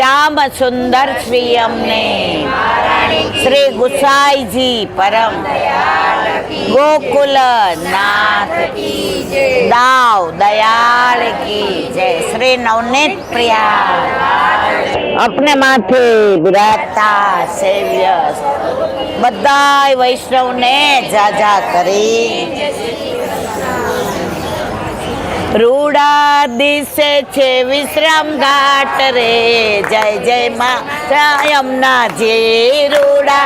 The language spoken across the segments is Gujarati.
श्याम सुंदर श्री अमने श्री गुसाईजी परम गोकुल नाथ दाव दयाल की जय। श्री नवनीत प्रिया अपने माथे विराजता सेव्य बधाय वैष्णव ने जाजा करी। रूड़ा दिसे छे विश्राम घाट रे जय जय माता यमुना जी। रूड़ा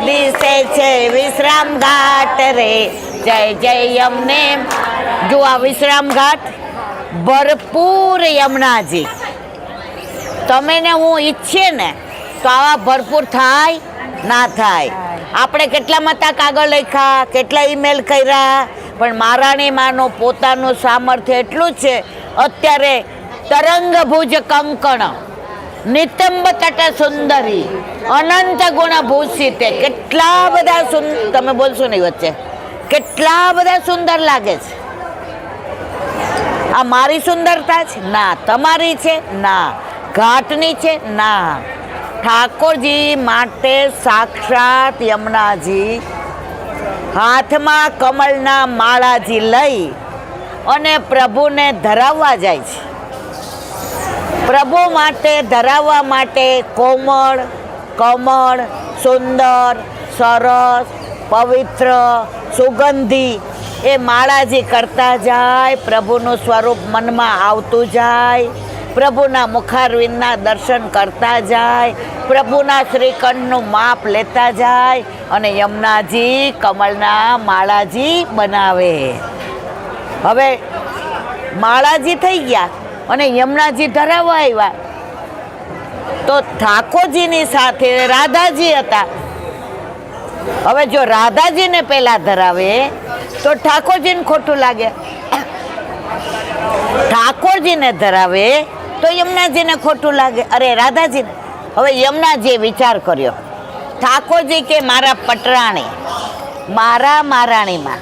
दिसे छे विश्राम घाट रे जय जय यमुने। जो आ विश्राम घाट भरपूर यमुनाजी तमे ने हूँ ઈચ્છે ને તો આવા ભરપૂર થાય ના થાય। આપણે કેટલામાં તક આગળ લખ્યા, કેટલા ઈમેલ કર્યા, પણ મહારાણી માનું પોતાનું સામર્થ્ય એટલું જ છે। અત્યારે તરંગ ભુજ કંકણ નિતંબ તટ સુંદરી અનંત ગુણ ભૂષિતે કેટલા બધા તમે બોલશો નહીં વચ્ચે, કેટલા બધા સુંદર લાગે છે। આ મારી સુંદરતા છે ના, તમારી છે ના, ઘાટની છે ના, ઠાકોરજી માટે સાક્ષાત યમુનાજી હાથમાં કમળના માળાજી લઈ અને પ્રભુને ધરાવવા જાય છે। પ્રભુ માટે ધરાવવા માટે કોમળ કમળ સુંદર સરસ પવિત્ર સુગંધી એ માળાજી કરતા જાય। પ્રભુનું સ્વરૂપ મનમાં આવતું જાય, પ્રભુના મુખારવિંદના દર્શન કરતા જાય, પ્રભુના શ્રીકંઠનું માપ લેતા જાય અને યમુનાજી કમળના માળાજી બનાવે। હવે માળાજી થઈ ગયા અને યમુનાજી ધરાવવા આવ્યા તો ઠાકોરજીની સાથે રાધાજી હતા। હવે જો રાધાજીને પહેલા ધરાવે તો ઠાકોરજીને ખોટું લાગે, ઠાકોરજીને ધરાવે તો યમુનાજીને ખોટું લાગે। અરે રાધાજીને હવે યમુનાજીએ વિચાર કર્યો, ઠાકોરજી કે મારા પટરાણી મારા મહારાણીમાં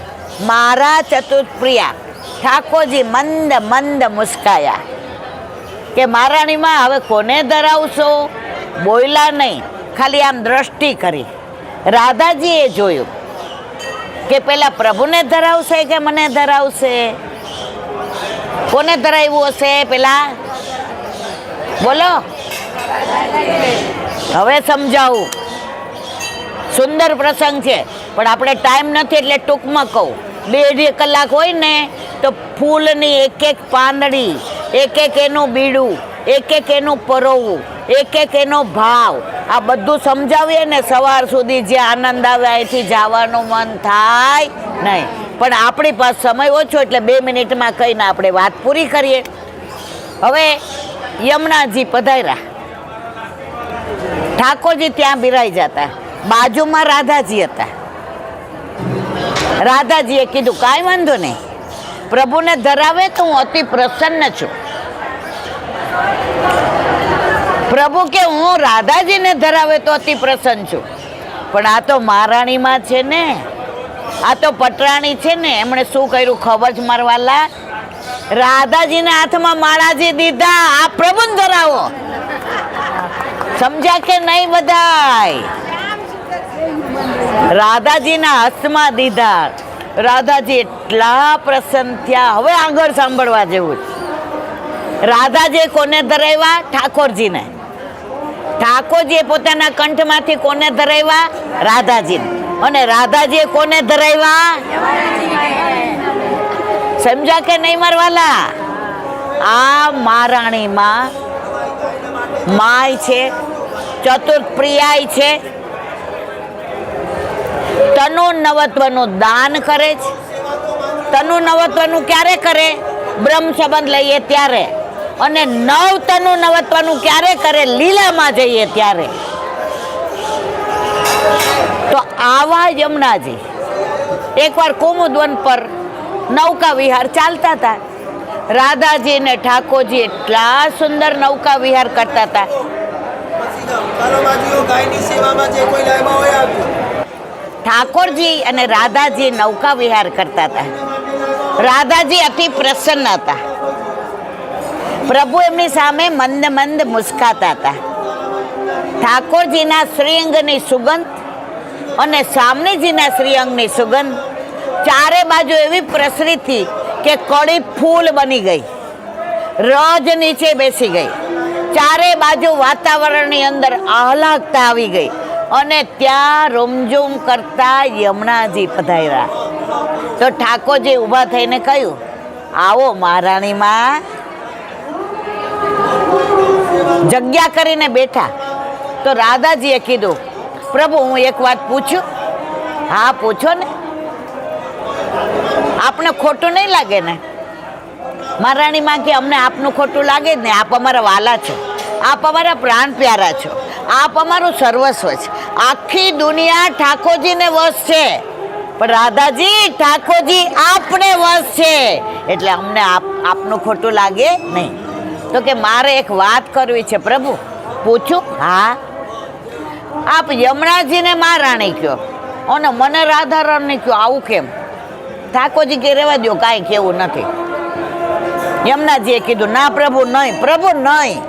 મારા ચતુર્પ્રિયા ઠાકોરજી મંદ મંદ મુસ્કાયા કે મહારાણીમાં હવે કોને ધરાવશો? બોલ્યા નહીં, ખાલી આમ દ્રષ્ટિ કરી। રાધાજીએ જોયું કે પેલા પ્રભુને ધરાવશે કે મને ધરાવશે? કોને ધરાવ્યું હશે પેલા? બોલો, હવે સમજાવું। સુંદર પ્રસંગ છે પણ આપણે ટાઈમ નથી એટલે ટૂંકમાં કહું। 2.5 કલાક હોય ને તો ફૂલની એક એક પાંદડી, એક એક એનું બીડું, એક એક એનું પરોવું, એક એક એનો ભાવ આ બધું સમજાવીએ ને સવાર સુધી જે આનંદ આવે અહીંથી જવાનું મન થાય નહીં। પણ આપણી પાસે સમય ઓછો એટલે 2 મિનિટમાં કહીને આપણે વાત પૂરી કરીએ। હવે યમુનાજી પધાર્યા, ઠાકોરજી ત્યાં બિરાઈ જતા, બાજુમાં રાધાજી હતા। રાધાજીએ કીધું કાંઈ વાંધો નહીં, પ્રભુને ધરાવે તો હું અતિ પ્રસન્ન છું। પ્રભુ કે હું રાધાજીને ધરાવે તો અતિ પ્રસન્ન છું, પણ આ તો મહારાણીમાં છે ને, આ તો પટરાણી છે ને, એમણે શું કર્યું ખબર છે મારવાલા? રાધાજીના હાથમાં માળાજી દીધા, આ પ્રભુને ધરાવો। સમજ્યા કે નહીં બધાય? રાધાજીના હાથમાં દીધા, રાધાજી એટલા પ્રસન્ન થયા। હવે આગળ સાંભળવા જેવું છે। રાધાજીએ કોને ધરાવ્યા? ઠાકોરજીને। ઠાકોરજીએ પોતાના કંઠમાંથી કોને ધરાવ્યા? રાધાજીને। અને રાધાજીએ કોને ધરાવ્યા? સમજ્યા કે નહીં મારવાલા? આ મહારાણીમાં માય છે, ચતુર્પ્રિયાય છે, તનુ નવત્વનું દાન કરે છે। તનુ નવત્વનું ક્યારે કરે? બ્રહ્મ સંબંધ લઈએ ત્યારે। અને નવ તનુ નવત્વનું ક્યારે કરે? લીલામાં જઈએ ત્યારે। તો આવા યમુનાજી એકવાર કુમુદવન પર નૌકા વિહાર ચાલતા હતા। રાધાજી ને ઠાકોરજી એટલા સુંદર નૌકા વિહાર કરતા હતા। ઠાકોરજી અને રાધાજી નૌકા વિહાર કરતા હતા। રાધાજી અતિ પ્રસન્ન હતા। પ્રભુ એમની સામે મંદ મંદ મુસ્કાતા હતા। ઠાકોરજીના શ્રીઅંગની સુગંધ અને સામનેજીના શ્રીઅંગની સુગંધ ચારે બાજુ એવી પ્રસરી હતી કે કળી ફૂલ બની ગઈ, રજ નીચે બેસી ગઈ, ચારે બાજુ વાતાવરણની અંદર આહલાદતા આવી ગઈ અને ત્યાં રૂમઝૂમ કરતા યમુનાજી પધાર્યા. તો ઠાકોરજી ઊભા થઈને કહ્યું, આવો મહારાણીમાં. જગ્યા કરીને બેઠા. તો રાધાજીએ કીધું, પ્રભુ હું એક વાત પૂછું? હા પૂછો ને, આપને ખોટું નહીં લાગે ને? મહારાણીમાં કે અમને આપનું ખોટું લાગે જ ને, આપ અમારા વાલા છો, આપ અમારા પ્રાણ પ્યારા છો, આપ અમારું સર્વસ્વ છે. આખી દુનિયા ઠાકોરજીને વશ છે, પણ રાધાજી ઠાકોરજી આપને વશ છે, એટલે અમને આપનું ખોટું લાગે નહીં. તો કે મારે એક વાત કરવી છે પ્રભુ, પૂછું? હા. આપ યમુનાજીને મહારાણી કહો અને મને રાધારાણી કહો, આવું કેમ? ઠાકોરજી કે રહેવા દો, કાંઈ કેવું નથી. યમુનાજીએ કીધું, ના પ્રભુ નહીં, પ્રભુ નહીં,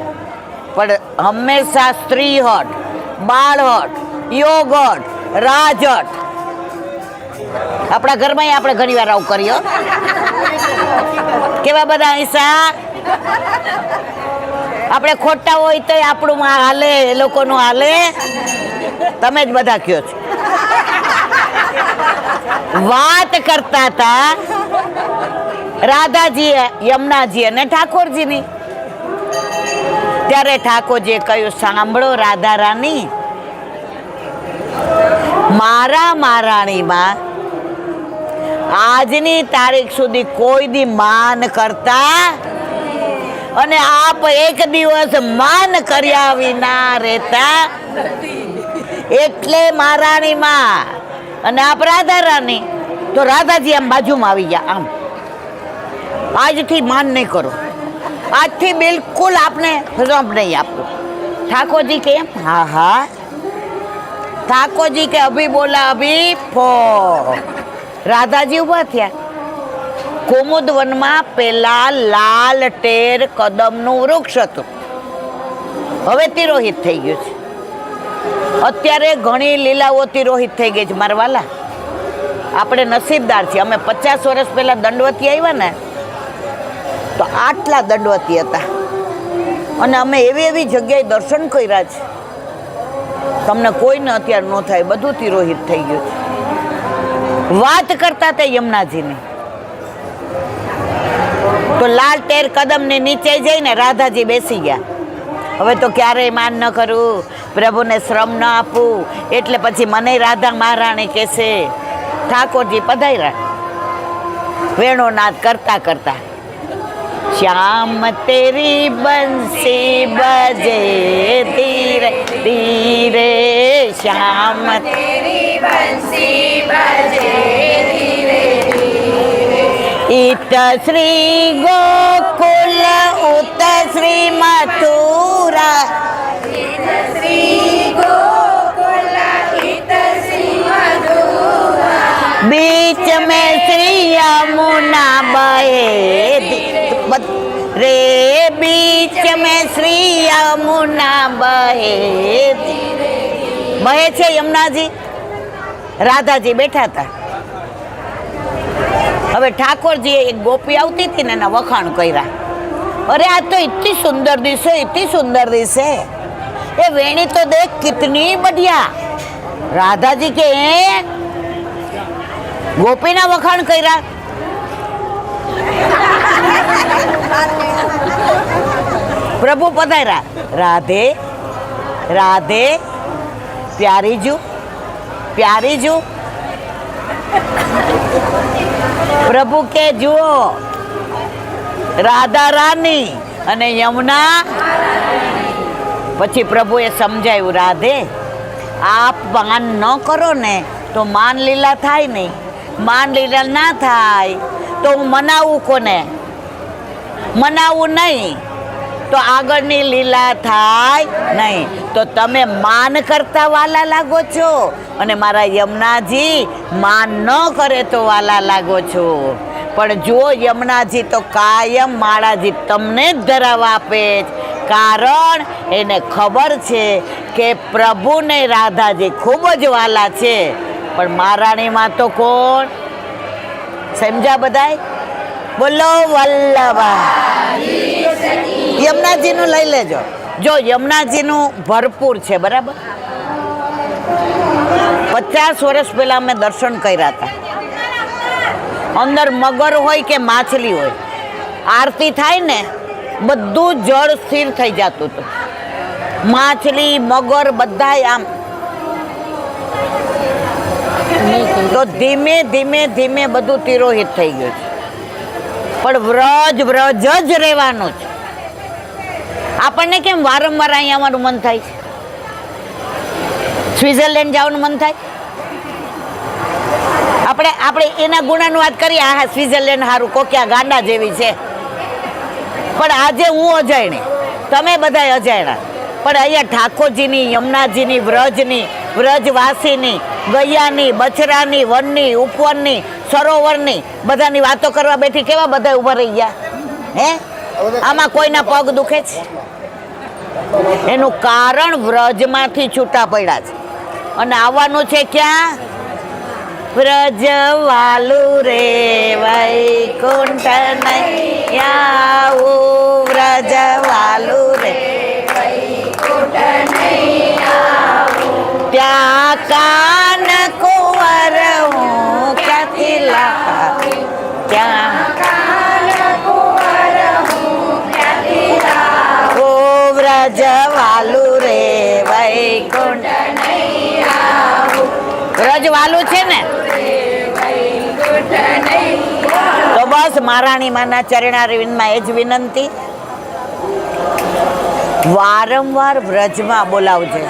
પણ હંમેશા સ્ત્રી હટ, બાળ હટ, યોગ હટ, રાજ હટ. આપણા ઘરમાં આપણે ઘણી વાર આવું કરીએ. કેવા બધા હિસ્સા આપણે ખોટા હોય તો આપણું હાલે, એ લોકોનું હાલે. તમે જ બધા કયો છો. વાત કરતા હતા રાધાજી, યમુનાજી અને ઠાકોરજીની. ત્યારે ઠાકોરજીએ કહ્યું, સાંભળો રાધા રાની, મારા મહારાણીમાં આજની તારીખ સુધી કોઈ દી માન કરતા અને આપ એક દિવસ માન કર્યા વિના રહેતા, એટલે મહારાણીમાં. અને આપ રાધા રાની. તો રાધાજી આમ બાજુમાં આવી ગયા. આમ આજથી માન નહીં કરો, આજથી બિલકુલ આપને રંપ નહીં આપવું. ઠાકોરજી કે હા હા. ઠાકોરજી કે અભી બોલા અભી ફો. રાધાજી ઊભા થયા. કુમુદ વનમાં પેલા લાલ ટેર કદમનું વૃક્ષ હતું, હવે તિરોહિત થઈ ગયું છે. અત્યારે ઘણી લીલાઓ તિરોહિત થઈ ગઈ છે. મારા વાલા, આપણે નસીબદાર છીએ. અમે 50 વર્ષ પહેલા દંડવતી આવ્યા ને, તો આટલા દંડવતી હતા અને અમે એવી એવી જગ્યાએ દર્શન કર્યા છે, તમને કોઈને અત્યારે ન થાય, બધું તિરોહિત થઈ ગયું છે. વાત કરતા હતા યમુનાજીની. તો લાલ ટેર કદમની નીચે જઈને રાધાજી બેસી ગયા. હવે તો ક્યારેય માન ન કરું, પ્રભુને શ્રમ ન આપું, એટલે પછી મને રાધા મહારાણી કહેશે. ઠાકોરજી પધાર્યા વેણુનાદ કરતા કરતા. શ્યામ તેરી બંસી બજે ધીરે ધીરે, શ્યામ તેરી બંસી બજે ધીરે ધીરે, ઇત શ્રી ગોકુલ ઉત શ્રી મથુરા, ઇત શ્રી ગોકુલ ઇત શ્રી મથુરા, बीच में श्री यमुना बहे रे, बीच में श्री यमुना बहे. બહે છે યમુનાજી. રાધાજી બેઠા હતા. હવે ઠાકોરજીએ એક ગોપી આવતી હતી ને એના વખાણ કર્યા. અરે આ તો इतनी सुंदर दिसे, इतनी सुंदर दिसे, ये वेणी तो देख कितनी बढ़िया. राधाजी के ગોપીના વખાણ કર્યા. પ્રભુ પધાર્યા. રાધે રાધે, પ્યારીજુ પ્યારીજુ. પ્રભુ કે જુઓ, રાધા રાની અને યમુના. પછી પ્રભુએ સમજાયું, રાધે આપ માન ન કરો ને તો માન લીલા થાય નહીં. માન લીલા ના થાય તો હું મનાવું કોને? મનાવું નહીં તો આગળની લીલા થાય નહીં. તો તમે માન કરતા વાલા લાગો છો અને મારા યમુનાજી માન ન કરે તો વાલા લાગો છો. પણ જો યમુનાજી તો કાયમ માળાજી તમને જ ધરાવવા આપે જ, કારણ એને ખબર છે કે પ્રભુને રાધાજી ખૂબ જ વાલા છે. પણ મહારાણીમાં તો કોણ? સમજ્યા બધાય? બોલો વલ્લભા. યમુનાજીનું લઈ લેજો. જો યમુનાજીનું ભરપૂર છે, બરાબર. 50 વર્ષ પહેલા અમે દર્શન કર્યા હતા. અંદર મગર હોય કે માછલી હોય, આરતી થાય ને બધું જળ સ્થિર થઈ જતું હતું. માછલી મગર બધાય આમ. તો ધીમે ધીમે ધીમે બધું તિરોહિત થઈ ગયું છે. પણ વ્રજ જ રહેવાનું છે. આપણને કેમ વારંવાર અહીંયા આવવાનું મન થાય છે? સ્વિટ્ઝરલેન્ડ જવાનું મન થાય? આપણે એના ગુણાનું વાત કરીએ. હા, સ્વિટ્ઝરલેન્ડ સારું, કોક્યા ગાંડા જેવી છે. પણ આજે હું અજાયણી, તમે બધા અજાયણા. પણ અહીંયા ઠાકોરજીની, યમુનાજીની, વ્રજવાસીની, ગૈયાની, બછરાની, વનની, ઉપવનની, સરોવરની બધાની વાતો કરવા બેઠી કેવા બધા ઊભા રહી ગયા? હે, આમાં કોઈના પગ દુખે છે? એનું કારણ વ્રજમાંથી છૂટા પડ્યા છે અને આવવાનું છે ક્યાં? વ્રજ વાલું રે વૈકુંઠ નહીં આવું, વ્રજ વાલું રે વૈકુંઠ નહીં આવું, ત્યાં કાન કુંવર હું ક્યાંથી લાવી, ત્યાં વ્રજ વાલું રે વૈકુંઠ નહીં આવું. વ્રજ વાલું છે ને? તો બસ મહારાણી માના ચરણારવિંદમાં એ જ વિનંતી, વારંવાર વ્રજમાં બોલાવજે,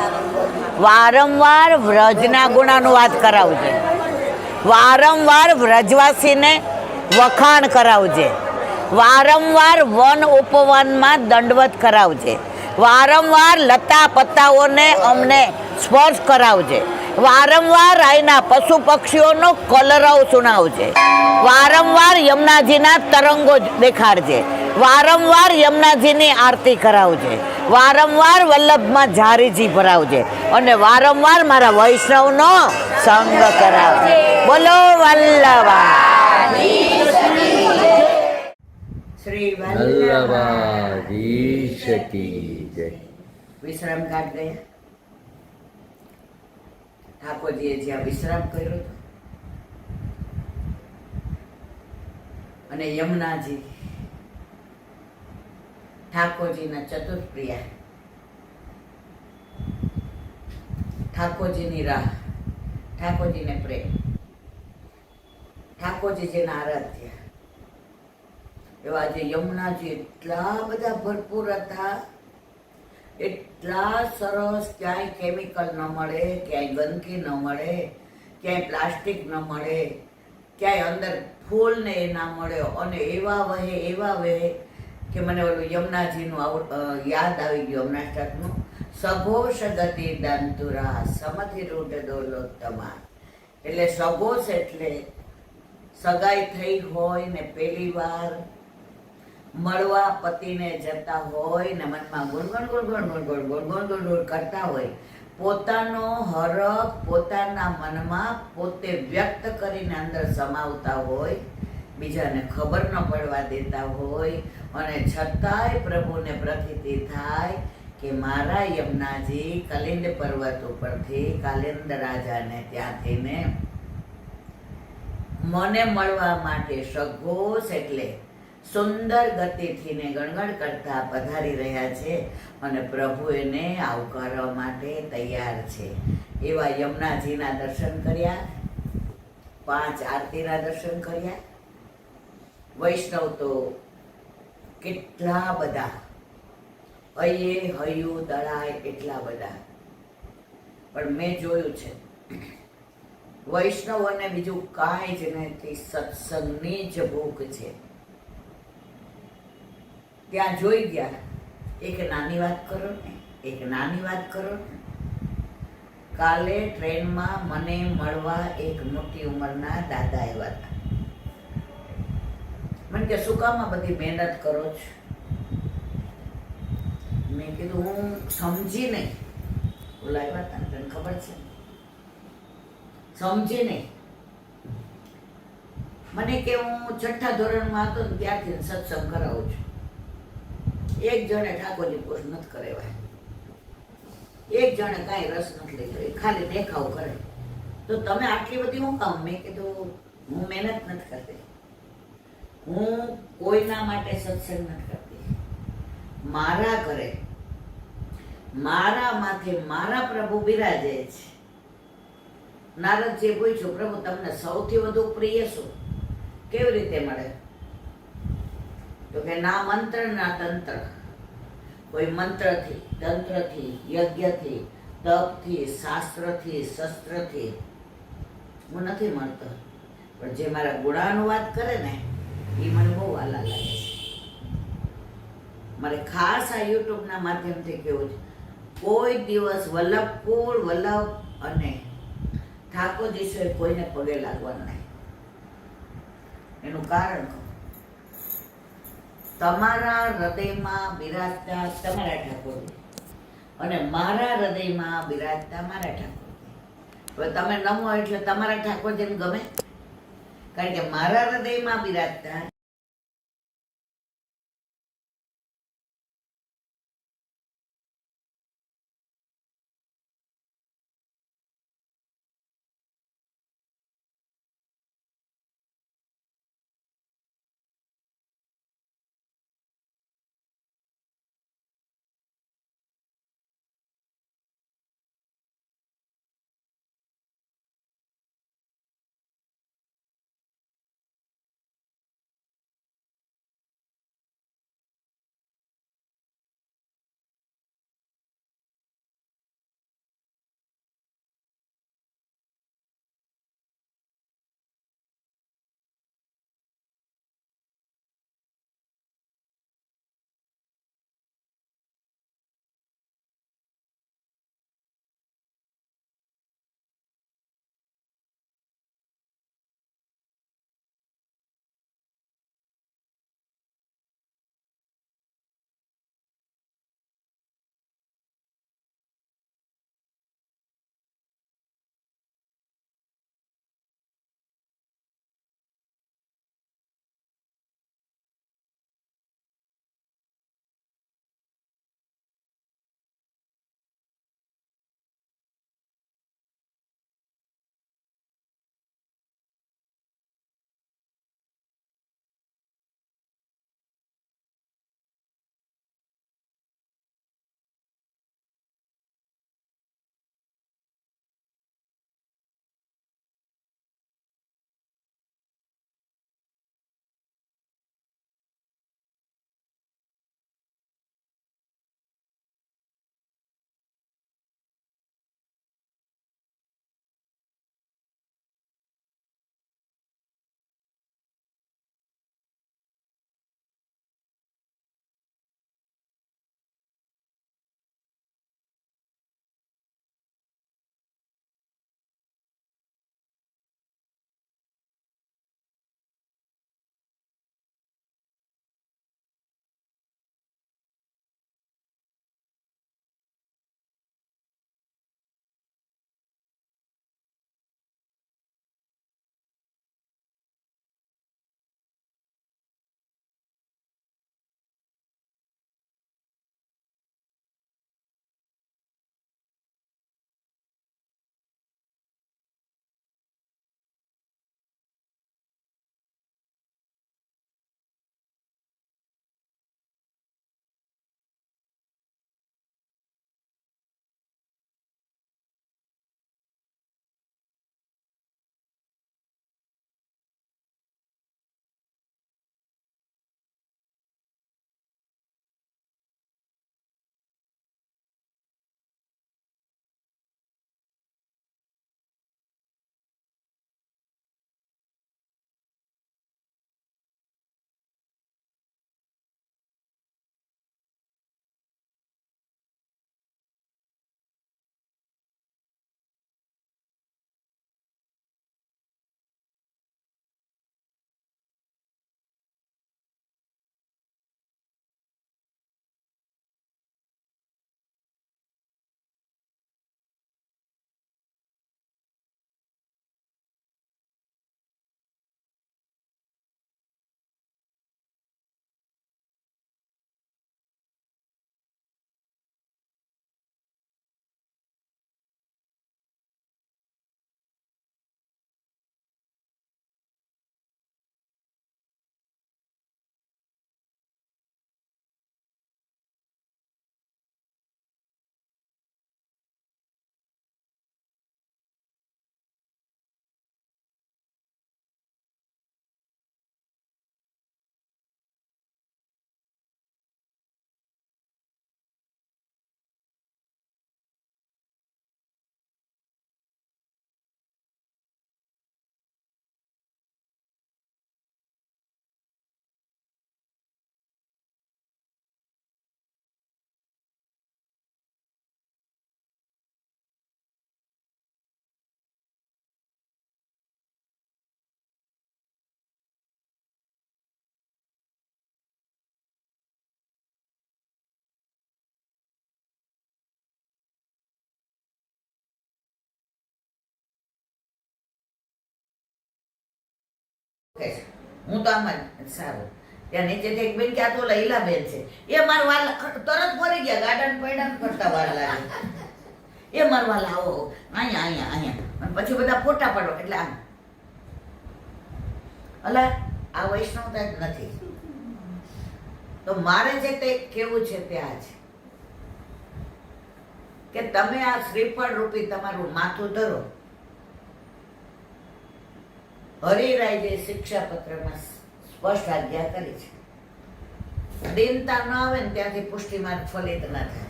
વારંવાર વ્રજના ગુણાનું વાત કરાવજે, વારંવાર વ્રજવાસીને વખાણ કરાવજે, વારંવાર વન ઉપવનમાં દંડવત કરાવજે, વારંવાર લતા પત્તાઓને અમને સ્પર્શ કરાવજે, વારંવાર અહીંના પશુ પક્ષીઓનો કલરવ સુનાવજે, વારંવાર યમુનાજીના તરંગો દેખાડજે, વારંવાર યમુનાજીની આરતી કરાવજે, વારંવાર વલ્લભમાં ઝારીજી ભરાવજે અને વારંવાર મારા વૈષ્ણવનો સંગ કરાવજે. બોલો વલ્લભા. શ્રી વલ્લભાધીશ કી જય. વિશ્રામ ઘાટ ગયા. ઠાકોરજીએ જ્યાં વિશ્રામ કર્યો હતો અને યમુનાજી ઠાકોરજીના ચતુર્પ્રિયા, ઠાકોરજીની રાહ, ઠાકોરજીને પ્રેમ, ઠાકોરજી જેના આરાધ્ય એવા જે યમુનાજી એટલા બધા ભરપૂર હતા, એટલા સરસ. ક્યાંય કેમિકલ ન મળે, ક્યાંય ગંદકી ન મળે, ક્યાંય પ્લાસ્ટિક ન મળે, ક્યાંય અંદર ફૂલ ને એ ના મળે અને એવા વહે કે મને ઓલું યમુનાજીનું યાદ આવી ગયું હમણાં સ્ટાર્ટનું. સઘોષ ગતિ દંતુરા સમધિ રૂઢ દોલોત્તમા. એટલે સઘોષ એટલે સગાઈ થઈ હોય ને પહેલી વાર મળવા પતિને જતા હોય ને મનમાં ગુણગુણ કરતા હોય, પોતાનો હરખ પોતાના મનમાં પોતે વ્યક્ત કરીને અંદર સમાવતા હોય, બીજાને ખબર ન પડવા દેતા હોય અને છતાંય પ્રભુને પ્રતીતિ થાય કે મારા યમુનાજી કલિંદ પર્વત ઉપરથી કાલિંદ રાજાને ત્યાંથી ને મને મળવા માટે સઘોષ એટલે સુંદર ગતિથી ને ગણગણ કરતા પધારી રહ્યા છે અને પ્રભુ એને આવકારવા માટે તૈયાર છે. એવા યમુનાજીના દર્શન કર્યા, 5 આરતીના દર્શન કર્યા. વૈષ્ણવ તો કેટલા બધા, હૈયે હૈયું દળાય એટલા બધા. પણ મેં જોયું છે વૈષ્ણવોને બીજું કાંઈ જ નથી, સત્સંગની જ ભૂખ છે. ત્યાં જોઈ ગયા. એક નાની વાત કરો ને. કાલે ટ્રેનમાં મને મળવા એક મોટી ઉંમરના દાદા આવ્યા હતા. મને કે શું કામ આ બધી મહેનત કરો છો? મેં કીધું હું સમજી નહીં. ઓલા આવ્યા હતા ને, તને ખબર છે? સમજી નહીં. મને કે હું 6ઠા ધોરણમાં હતો ને ત્યારથી સત્સંગ કરાવું છું. એક જણે ઠાકોરજી પોસ્ટ નથી કરેવાય, એક જણે કાંઈ રસ નથી લીધો, એ ખાલી દેખાવ કરે. તો તમે આટલી બધી હું કામ? મેં કીધું હું મહેનત નથી કરતી, હું કોઈના માટે સત્સંગ નથી કરતી. મારા ઘરે મારા માથે મારા પ્રભુ બિરાજે છે. નારદજીએ પૂછ્યું, પ્રભુ તમને સૌથી વધુ પ્રિય શું? કેવી રીતે મળે? તો કે ના મંત્ર ના તંત્ર. કોઈ મંત્રથી, તંત્રથી, યજ્ઞથી, તપથી, શાસ્ત્રથી, શસ્ત્રથી હું નથી મળતો. પણ જે મારા ગુણાનુવાદ કરે ને એ મને બહુ વાલા લાગે છે. મારે ખાસ આ યુટ્યુબના માધ્યમથી કેવું છે, કોઈ દિવસ વલ્લભકુળ વલ્લભ અને ઠાકોરજી સિવાય કોઈને પગે લાગવાનું નહીં. એનું કારણ કહું, તમારા હૃદયમાં બિરાજતા તમારા ઠાકોરજી અને મારા હૃદયમાં બિરાજતા મારા ઠાકોરજી. હવે તમે નમો એટલે તમારા ઠાકોરજીને ગમે? કારણ કે મારા હૃદયમાં બિરાજતા કે છે. હું તો આમ જ સારું ત્યાં નીચેથી એક બેન કે આ તો લૈલા બેન છે, એ મારા વાલ તરત ફરી ગયા, ગાર્ડન પૈડાન કરતા વાર લાગે, એ મારા વાલ આવો અહીંયા અહીંયા અહીંયા, અને પછી બધા ફોટા પાડો, એટલે આમ અલા આ વૈષ્ણવતા જ નથી. તો મારે જે તે કેવું છે તે આ છે કે તમે આ શ્રીફળ રૂપી તમારું માથું ધરો. હરિરાયજી શિક્ષાપત્રમાં સ્પષ્ટ આજ્ઞા કરી છે, દીનતા ન આવે ને ત્યાંથી પુષ્ટિ માર્ગ ફલિત ના થાય.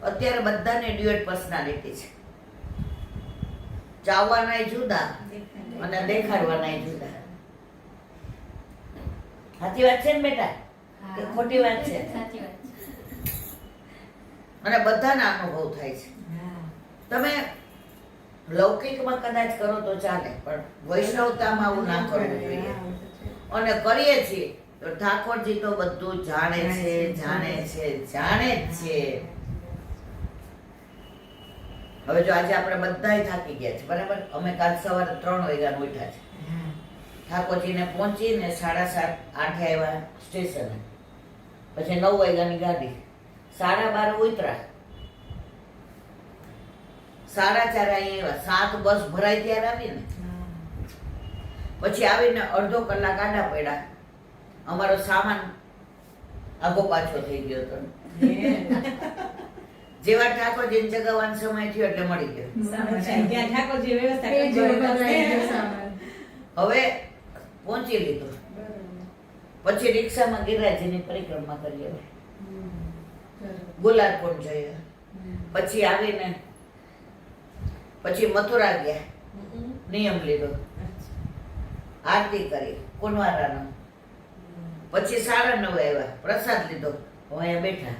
અત્યારે બધાને ડ્યુએટ પર્સનાલિટી છે, ચાવવાના જુદા અને દેખાડવાના જુદા. સાચી વાત છે ને બેટા કે ખોટી વાત છે? અને બધાના અનુભવ થાય છે. તમે લૌકિકમાં કદાચ કરો તો ચાલે, પણ વૈષ્ણવતામાં આવું ના કરવું જોઈએ. અને કરીએ છીએ તો ઠાકોરજી તો બધું જાણે છે, જાણે છે, જાણે જ છે. હવે જો આજે આપણે બધાય થાકી ગયા છે, બરાબર? અમે કાલ સવારે 3 વાગ્યાના ઉઠ્યા છે. ઠાકોરજીને પહોંચીને 7:30 8 આવ્યા સ્ટેશને, પછી 9 વાગ્યાની ગાડી, 12:30 ઉતરા, 4:30 અહીંયા આવ્યા, 7 બસ ભરાઈ ત્યારે આવી ને, પછી આવીને અડધો કલાક આડા પડ્યા. અમારો સામાન આગો પાછો થઈ ગયો હતો. જેવા ઠાકોરજીને જગાવવાનો સમય થયો એટલે મળી ગયો. હવે પહોંચી લીધું, પછી રિક્ષામાં ગિરિરાજની પરિક્રમા કરી, ગુલાબકુંડ જઈએ, પછી આવીને પછી મથુરા ગયા, નિયમ લીધો, આરતી કરી કુંવારાનો, પછી 9:30 આવ્યા, પ્રસાદ લીધો, અહીંયા બેઠા.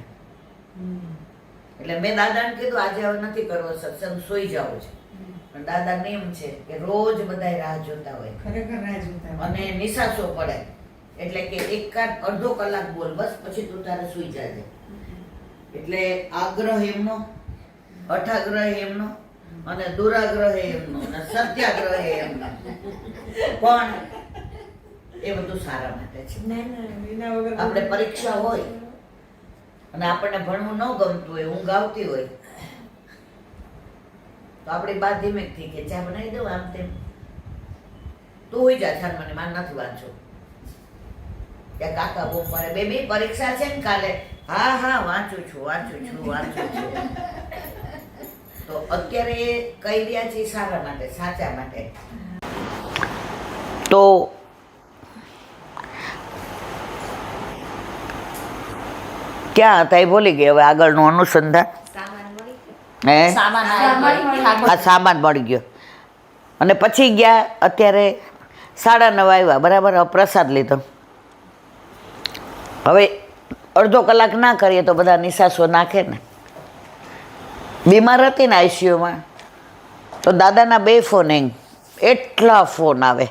એટલે મેં દાદાને કીધું આજે હવે નથી કરવો સત્સંગ, સૂઈ જવું છે. પણ દાદા નિયમ છે કે રોજ બધા રાહ જોતા હોય, ખરેખર રાહ જોતા હોય, અને નિશાસો પડે એટલે કે અડધો કલાક બોલ, બસ પછી તું તારે સૂઈ જાજે. એટલે આગ્રહ એમનો, અઠાગ્રહ એમનો, અને દુરાગ્રહ એમનો, અને સત્યાગ્રહ એમનો. પણ એ બધું સારા માટે છે. આપણે પરીક્ષા હોય અને આપણને ભણવું ન ગમતું હોય, ઊંઘ આવતી હોય, તો આપણી બા ધીમેકથી કે ચા બનાવી દઉં આમ તેમ, તું હોઈ જા છાન, મને માન નથી વાંચો. ત્યાં કાકા બહુ પાડે, બેબી પરીક્ષા છે ને કાલે? હા હા વાંચું છું. તો અત્યારે એ કહી રહ્યા છે સારા માટે, સાચા માટે. તો ક્યાં હતા એ ભૂલી ગઈ. હવે આગળનું અનુસંધાન, આ સામાન મળી ગયો. અને પછી ગયા, અત્યારે 9:30 આવ્યા, બરાબર? પ્રસાદ લીધો. હવે અડધો કલાક ના કરીએ તો બધા નિશાસો નાખે ને. બીમાર હતી ને આઈસીયુમાં, તો દાદાના 2 ફોન હેંગ, એટલા ફોન આવે.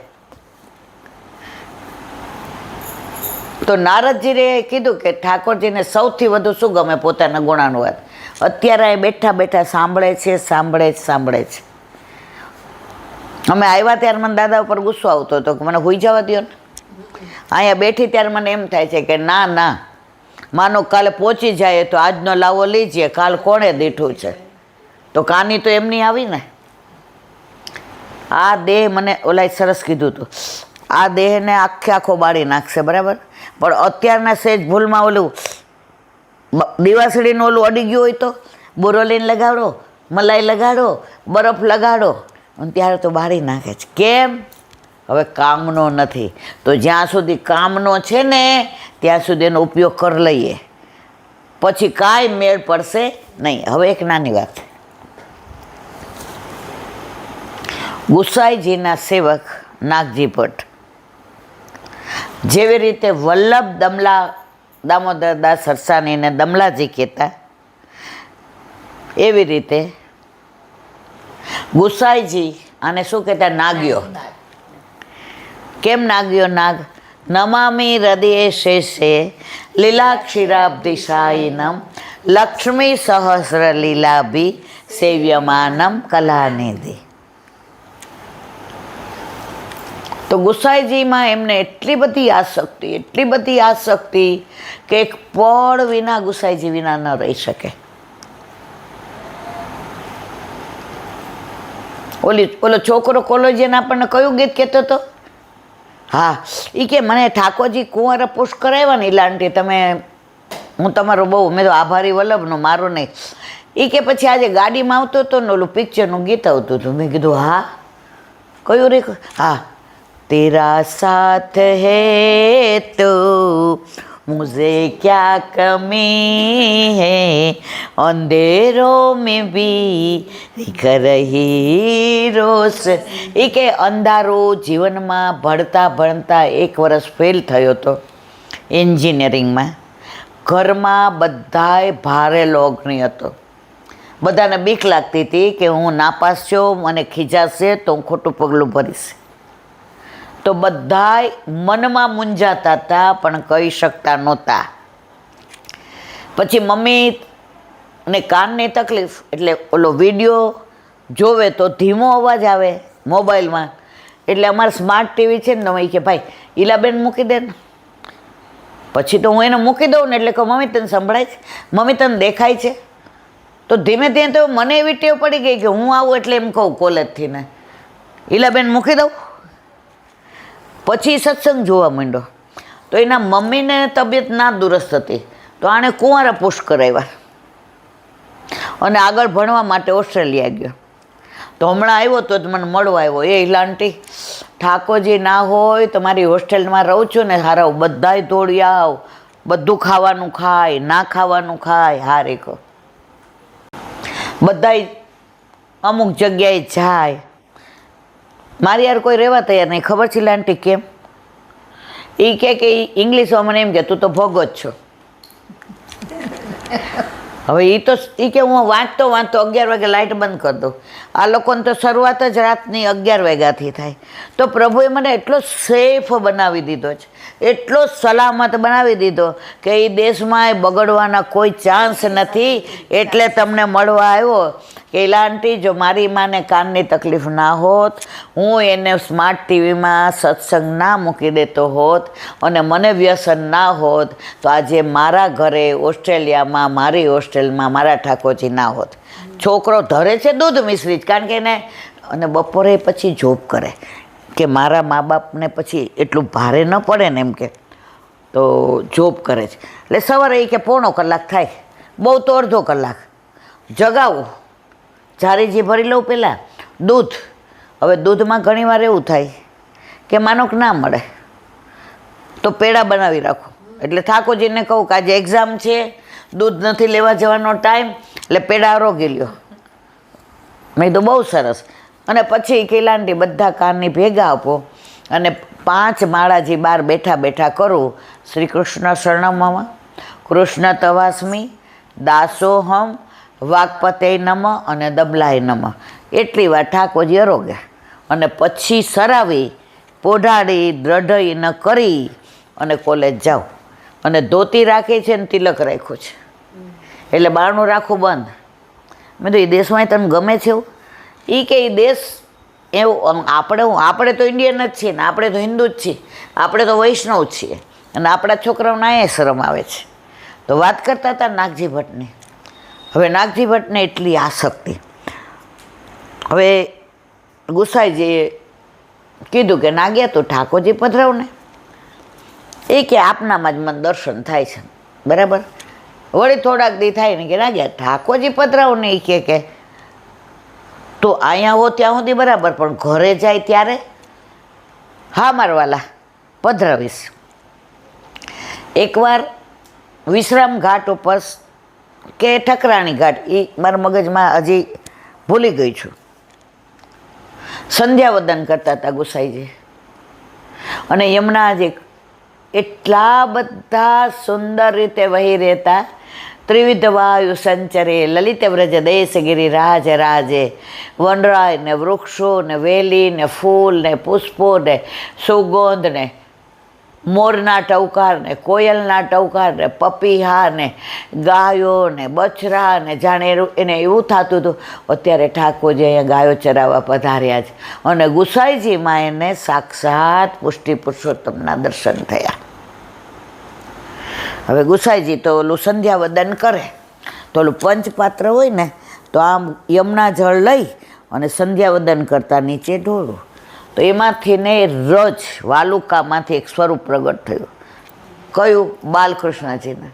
તો નારદજીએ કીધું કે ઠાકોરજીને સૌથી વધુ શું ગમે? પોતાના ગુણાનુવાદ. અત્યારે બેઠા બેઠા સાંભળે છે. અમે આવ્યા ત્યારે મને દાદા ઉપર ગુસ્સો આવતો હતો કે મને હોઈ જવા દો ને. અહીંયા બેઠી ત્યારે મને એમ થાય છે કે ના, માનો કાલે પહોંચી જાય તો આજનો લાવો લીજીએ, કાલ કોણે દીઠું છે? તો કાની તો એમની આવી ને. આ દેહ, મને ઓલા સરસ કીધું હતું, આ દેહને આખો બાળી નાખશે, બરાબર? પણ અત્યારના સેજ ભૂલમાં ઓલું દીવાસળીનું ઓલું અડી ગયું હોય તો બોરોલીન લગાડો, મલાઈ લગાડો, બરફ લગાડો, અને ત્યારે તો બાળી નાખે છે. કેમ? હવે કામનો નથી. તો જ્યાં સુધી કામનો છે ને ત્યાં સુધી એનો ઉપયોગ કરી લઈએ, પછી કાંઈ મેળ પડશે નહીં. હવે એક નાની વાત, ગુસાઈજીના સેવક નાગજી ભટ્ટ જેવી રીતે વલ્લભ દામોદરદાસ સરસાણીને દમલાજી કહેતા, એવી રીતે ગુસાઈજી આને શું કહેતા? નાગ્યો. કેમ નાગ્યો? નાગ નમામિ હૃદયે શેષે લીલાક્ષીરાબ્ધિશાયિનમ લક્ષ્મી સહસ્ર લીલાભી સેવ્યમાનમ કલાનિધિ. તો ગુસાઈજીમાં એમને એટલી બધી આસક્તિ કે એક પળ વિના ગુસાઈજી વિના ન રહી શકે. ઓલો છોકરો કોલેજિયન આપણને કયું ગીત કહેતો હતો? હા, એ કે મને ઠાકોરજી કુંવર પુશ કરાવ્યા ને લાંટી, તમે હું તમારો બહુ, મેં તો આભારી વલ્લભનો મારો નહીં. એ કે પછી આજે ગાડીમાં આવતો હતો ને ઓલું પિક્ચરનું ગીત આવતું હતું. મેં કીધું હા, કયું રે? હા, તેરા સાથ હૈ તો મુझे क्या कमी है, अंधेरों में भी दिख रही रोश. એ કે અંધારો જીવનમાં ભણતા 1 વર્ષ ફેલ થયો હતો એન્જિનિયરિંગમાં. ઘરમાં બધાય ભારે લોગણી હતો. બધાને બીક લાગતી હતી કે હું નાપાસ છું, મને ખીજાશે તો હું ખોટું પગલું ભરીશ. તો બધાય મનમાં મૂંઝાતા હતા પણ કહી શકતા નહોતા. પછી મમ્મીને કાનની તકલીફ, એટલે ઓલો વિડીયો જોવે તો ધીમો અવાજ આવે મોબાઈલમાં. એટલે અમારે સ્માર્ટ ટીવી છે ને, એ કે ભાઈ ઈલાબેન મૂકી દે ને. પછી તો હું એને મૂકી દઉં ને એટલે કહું મમ્મી તને સંભળાય છે, મમ્મી તને દેખાય છે. તો ધીમે ધીમે તો મને એવી ટેવ પડી ગઈ કે હું આવું એટલે એમ કહું કોલેજથી ને, ઈલાબેન મૂકી દઉં. પછી સત્સંગ જોવા માંડ્યો. તો એના મમ્મીને તબિયત ના દુરસ્ત હતી, તો આણે કુંવારા પુશ કરાવ્યા અને આગળ ભણવા માટે ઓસ્ટ્રેલિયા ગયો. તો હમણાં આવ્યો તો મને મળવા આવ્યો. એ ઈલાંટી, ઠાકોરજી ના હોય તમારી હોસ્ટેલમાં રહું છું ને હારાવ, બધાય દોડી આવ, બધું ખાવાનું ખાય, ના ખાવાનું ખાય. હા રેખો બધાય અમુક જગ્યાએ જાય. મારી યાર કોઈ રહેવા તૈયાર નહીં. ખબર છે લાંટી કેમ? એ કે ઇંગ્લિશમાં મને એમ કે તું તો ભોગો જ છો. હવે એ કે હું વાંચતો 11 વાગે લાઇટ બંધ કરી દઉં. આ લોકોને તો શરૂઆત જ રાતની 11 વાગ્યાથી થાય. તો પ્રભુએ મને એટલો સેફ બનાવી દીધો છે, એટલો સલામત બનાવી દીધો કે એ દેશમાં બગડવાના કોઈ ચાન્સ નથી. એટલે તમને મળવા આવ્યો કે લાંટી, જો મારી માને કાનની તકલીફ ના હોત, હું એને સ્માર્ટ ટીવીમાં સત્સંગ ના મૂકી દેતો હોત અને મને વ્યસન ના હોત, તો આજે મારા ઘરે ઓસ્ટ્રેલિયામાં, મારી હોસ્ટેલમાં મારા ઠાકોરજી ના હોત. છોકરો ધરે છે દૂધ મિશ્રિત, કારણ કે એને, અને બપોરે પછી જોબ કરે કે મારા મા બાપને પછી એટલું ભારે ન પડે ને એમ કે, તો જોબ કરે છે. એટલે સવારે એ કે 1/4 કલાક થાય, બહુ તો અડધો કલાક જગાવું, જારીજી ભરી લઉં પહેલાં, દૂધ. હવે દૂધમાં ઘણીવાર એવું થાય કે માનો કે ના મળે તો પેડા બનાવી રાખો. એટલે ઠાકોરજીને કહું કે આજે એક્ઝામ છે, દૂધ નથી લેવા જવાનો ટાઈમ, એટલે પેડા આરોગી લ્યો. મેં તો બહુ સરસ. અને પછી કેલાંટી બધા કાનની ભેગા આપો અને 5 માળાજી બહાર બેઠા બેઠા કરું. શ્રી કૃષ્ણ શરણમમાં, કૃષ્ણ તવાસ્મી, દાસોહમ, વાગપતે નમ અને દબલાય નમ. એટલી વાર ઠાકોરજી અરોગે અને પછી સરાવી પોઢાડી દ્રઢઈ ન કરી અને કોલેજ જાઉં. અને ધોતી રાખી છે ને તિલક રાખ્યું છે, એટલે બારણું રાખવું બંધ. મેં તો એ દેશમાં તને ગમે છે એવું? એ કે એ દેશ એવું, આપણે તો ઇન્ડિયન જ છીએ ને, આપણે તો હિન્દુ જ છીએ, આપણે તો વૈષ્ણવ જ છીએ, અને આપણા છોકરાઓને અહીંયા શરમ આવે છે. તો વાત કરતા હતા નાગજી ભટ્ટની. હવે નાગજી ભટ્ટને એટલી આસક્તિ. હવે ગુસાઈજીએ કીધું કે નાગ્યા તું ઠાકોરજી પધરાવને. એ કે આપનામાં જ મને દર્શન થાય છે, બરાબર. વળી થોડાક દી થાય ને કે નાગ્યા ઠાકોરજી પધરાવને. એ કે તો અહીંયા હો ત્યાં સુધી બરાબર, પણ ઘરે જાય ત્યારે હા મારવાલા પધરાવીશ. એકવાર વિશ્રામ ઘાટ ઉપર કે ઠકરાણી ઘાટ, એ મારા મગજમાં હજી ભૂલી ગઈ છું, સંધ્યાવદન કરતા હતા ગુસાઈજી. અને યમુનાજી એટલા બધા સુંદર રીતે વહી રહેતા. ત્રિવિધ વાયુ સંચરે લલિત વ્રજ દેશગીરી રાજ રાજે. વનરાય ને વૃક્ષો ને વેલી ને ફૂલ ને પુષ્પો ને સુગંધ ને મોરના ટવકાર ને કોયલના ટવકાર ને પપીહા ને ગાયો ને બછરા ને જાણે એને એવું થતું હતું અત્યારે ઠાકોરજી અહીંયા ગાયો ચરાવવા પધાર્યા છે. અને ગુસાઈજીમાં એને સાક્ષાત પુષ્ટિ પુરુષોત્તમના દર્શન થયા. હવે ગુસાઈજી તો ઓલું સંધ્યાવદન કરે તો ઓલું પંચપાત્ર હોય ને તો આમ યમુના જળ લઈ અને સંધ્યાવદન કરતા નીચે ઢોળું તો એમાંથી ને રજ વાલુકામાંથી એક સ્વરૂપ પ્રગટ થયું. કયું? બાલકૃષ્ણજીને.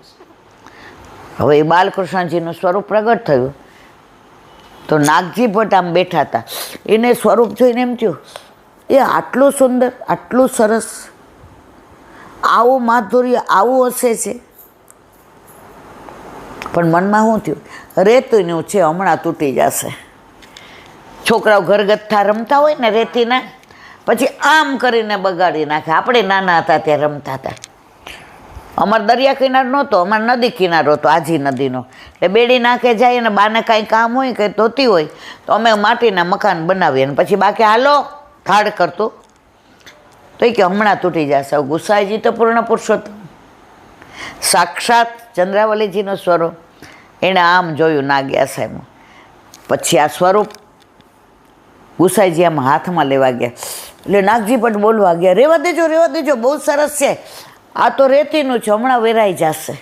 હવે એ બાલકૃષ્ણજીનું સ્વરૂપ પ્રગટ થયું તો નાગજી ભટ્ટ આમ બેઠા હતા. એને સ્વરૂપ જોઈને એમ થયું એ આટલું સુંદર, આટલું સરસ, આવું માધુર્ય, આવું હશે છે. પણ મનમાં શું થયું? રેતીનું છે, હમણાં તૂટી જશે. છોકરાઓ ઘરગથ્થા રમતા હોય ને રેતીના, પછી આમ કરીને બગાડી નાખે. આપણે નાના હતા ત્યારે રમતા હતા. અમારે દરિયા કિનારો નહોતો, અમારે નદી કિનારો હતો, આજી નદીનો. એટલે બેડી નાખે જાય અને બાને કાંઈ કામ હોય કંઈ ધોતી હોય તો અમે માટીના મકાન બનાવીએ અને પછી બાકી હાલો થાળ કરતું તો કે હમણાં તૂટી જશે. ગુસાઈજી તો પૂર્ણ પુરુષોત્તમ, સાક્ષાત ચંદ્રાવલીજીનું સ્વરૂપ. એણે આમ જોયું નાગ્યા સાહેબ. પછી આ સ્વરૂપ ગુસાઈજી આમ હાથમાં લેવા ગયા એટલે નાગજી ભટ્ટ બોલવા ગયા, રેવા દેજો, બહુ સરસ છે, આ તો રેતીનું છે, હમણાં વેરાઈ જશે.